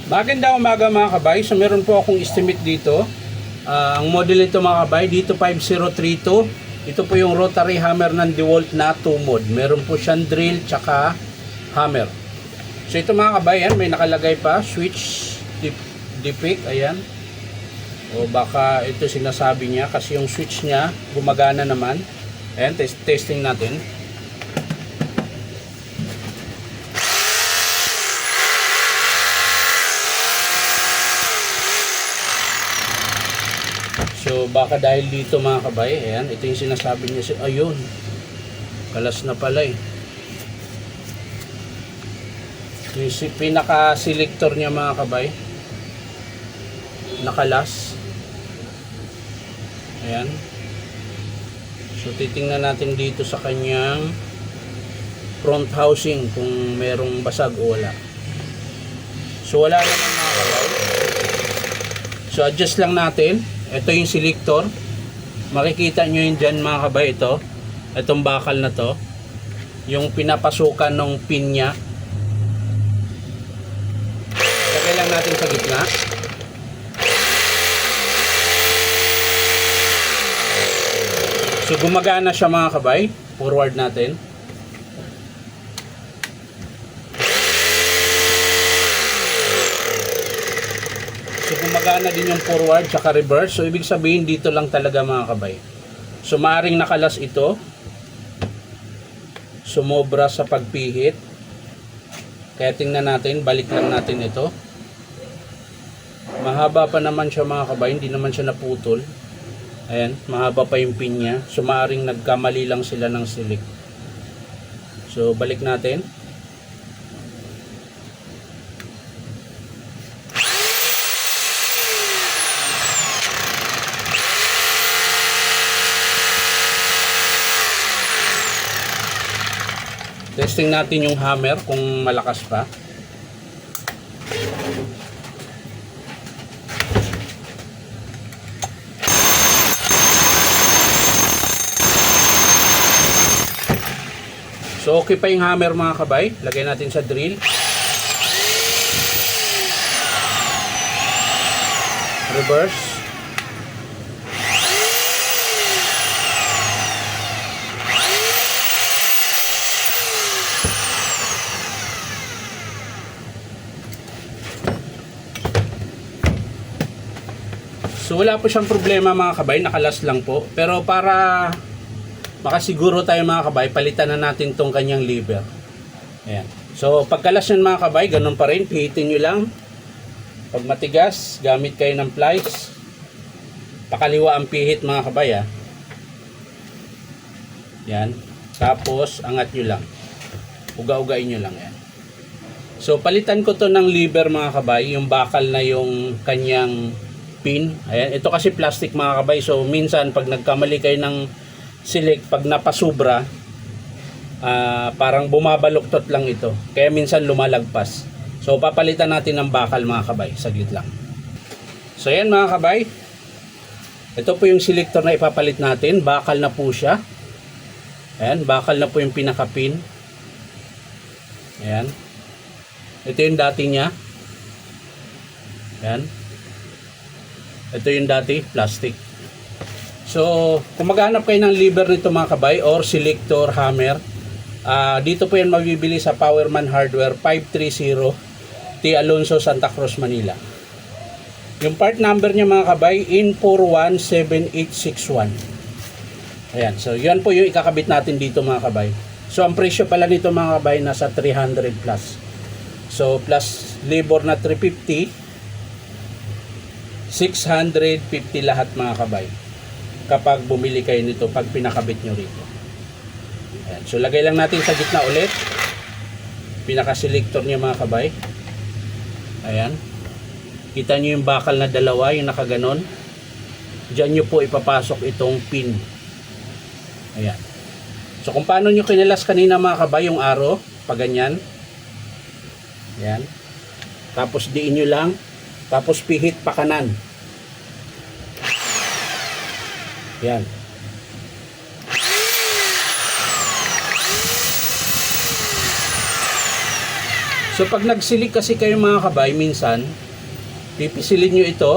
Magandang umaga mga kabay. So meron po akong estimate dito. Ang model nito mga kabay, dito 5032. Ito po yung rotary hammer ng DeWalt na 2 mode. Meron po siyang drill tsaka hammer. So ito mga kabay, yan, may nakalagay pa switch depict, ayan. O baka ito sinasabi niya kasi yung switch niya gumagana naman. Ayan, testing natin. So baka dahil dito mga kabay, ayan, ito yung sinasabi niya, ayun, kalas na pala eh. Yung pinaka selector niya mga kabay, nakalas. Ayan. So titingnan natin dito sa kanyang front housing kung merong basag o wala. So wala naman mga kabay. So adjust lang natin. Ito yung selector. Makikita nyo yun dyan mga kabay, ito. Itong bakal na to. Yung pinapasukan ng pin nya. Lagay lang natin sa gitna. So gumagana siya mga kabay. Forward natin. So gumagana din yung forward tsaka reverse. So ibig sabihin dito lang talaga mga kabay. So maaaring nakalas ito. Sumobra sa pagpihit. Kaya tingnan natin, balik lang natin ito. Mahaba pa naman siya mga kabay, hindi naman siya naputol. Ayan, mahaba pa yung pin niya. So maaaring nagkamali lang sila ng select. So balik natin. Testing natin yung hammer kung malakas pa. So okay pa yung hammer mga kabay. Lagay natin sa drill. Reverse. So wala po siyang problema mga kabay, nakalas lang po. Pero para makasiguro tayo mga kabay, palitan na natin tong kanyang lever. Ayan. So pagkalas yan mga kabay, ganun pa rin, pihitin nyo lang. Pag matigas, gamit kayo ng pliers. Pakaliwa ang pihit mga kabay. Yan. Tapos angat nyo lang. Uga-ugain nyo lang yan. So palitan ko to ng lever mga kabay, yung bakal na yung kanyang pin. Ayan, ito kasi plastic mga kabay. So minsan pag nagkamali kayo ng select, pag napasubra, parang bumabaluktot lang ito. Kaya minsan lumalagpas. So papalitan natin ng bakal mga kabay. Saglit lang. So ayan mga kabay. Ito po yung selector na ipapalit natin. Bakal na po siya. Ayan, bakal na po yung pinaka-pin. Ayan. Ito yung dati niya. Ayan. Ito yung dati, plastic. So, kung maghanap kayo ng lever nito mga kabay or selector hammer, dito po yan mabibili sa Powerman Hardware 530 T. Alonso, Santa Cruz, Manila. Yung part number niya mga kabay, in417861. Ayan, so yan po yung ikakabit natin dito mga kabay. So, ang presyo pala nito mga kabay, nasa 300 plus. So, plus labor na 350, 650 lahat mga kabay kapag bumili kayo nito pag pinakabit nyo rito. Ayan. So lagay lang natin sa gitna ulit pinaka selector niya mga kabay. Ayan, kita nyo yung bakal na dalawa, yung nakaganon. Diyan nyo po ipapasok itong pin. Ayan. So kung paano nyo kinalas kanina mga kabay yung arrow, pag ganyan. Ayan. Tapos diin nyo lang. Tapos pihit pa kanan. Yan. So pag nagsilik kasi kayo mga kabay, minsan pipisilin nyo ito.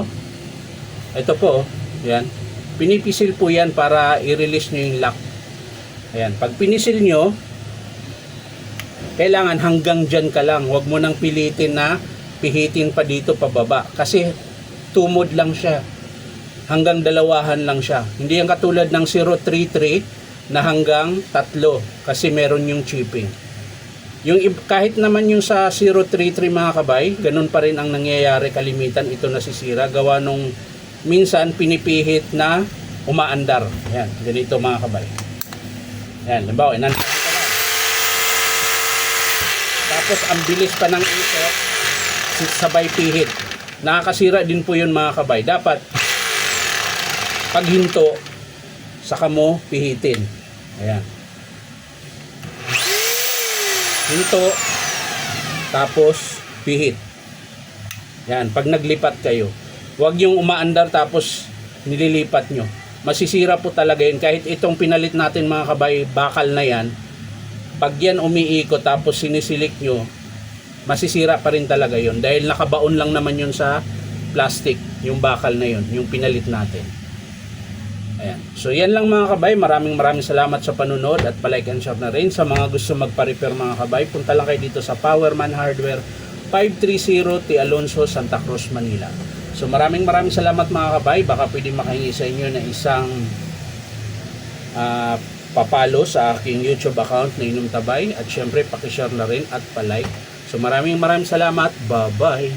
Ito po, yan. Pinipisil po yan para i-release nyo yung lock. Ayan, pag pinisil nyo, kailangan hanggang dyan ka lang. Huwag mo nang pilitin na pihitin pa dito pababa. Kasi tumod lang siya. Hanggang dalawahan lang siya. Hindi yan katulad ng 033 na hanggang 3 kasi meron yung chipping. Kahit naman yung sa 033 mga kabay, ganun pa rin ang nangyayari kalimitan. Ito nasisira. Gawa nung minsan pinipihit na umaandar. Ayan, ganito mga kabay. Ayan, limbawa, inandar ka na. Tapos ang bilis pa ng ikot, sabay pihit. Nakakasira din po yun mga kabay. Dapat paghinto, saka mo pihitin. Ayan. Hinto, tapos pihit. Yan, pag naglipat kayo, huwag yung umaandar tapos nililipat nyo. Masisira po talaga yun. Kahit itong pinalit natin mga kabay, bakal na yan, pag yan umiikot tapos sinisilik nyo, masisira pa rin talaga yun. Dahil nakabaon lang naman yun sa plastic, yung bakal na yun, yung pinalit natin. Ayan. So yan lang mga kabay, maraming salamat sa panunod at palike and share na rin. Sa mga gusto magpa-repair mga kabay, punta lang kayo dito sa Powerman Hardware 530 T. Alonso, Santa Cruz, Manila. So maraming salamat mga kabay. Baka pwede makahingi sa inyo na isang papalo sa aking YouTube account na Inom Tabay, at syempre pakishare na rin at palike. So maraming salamat. Bye bye.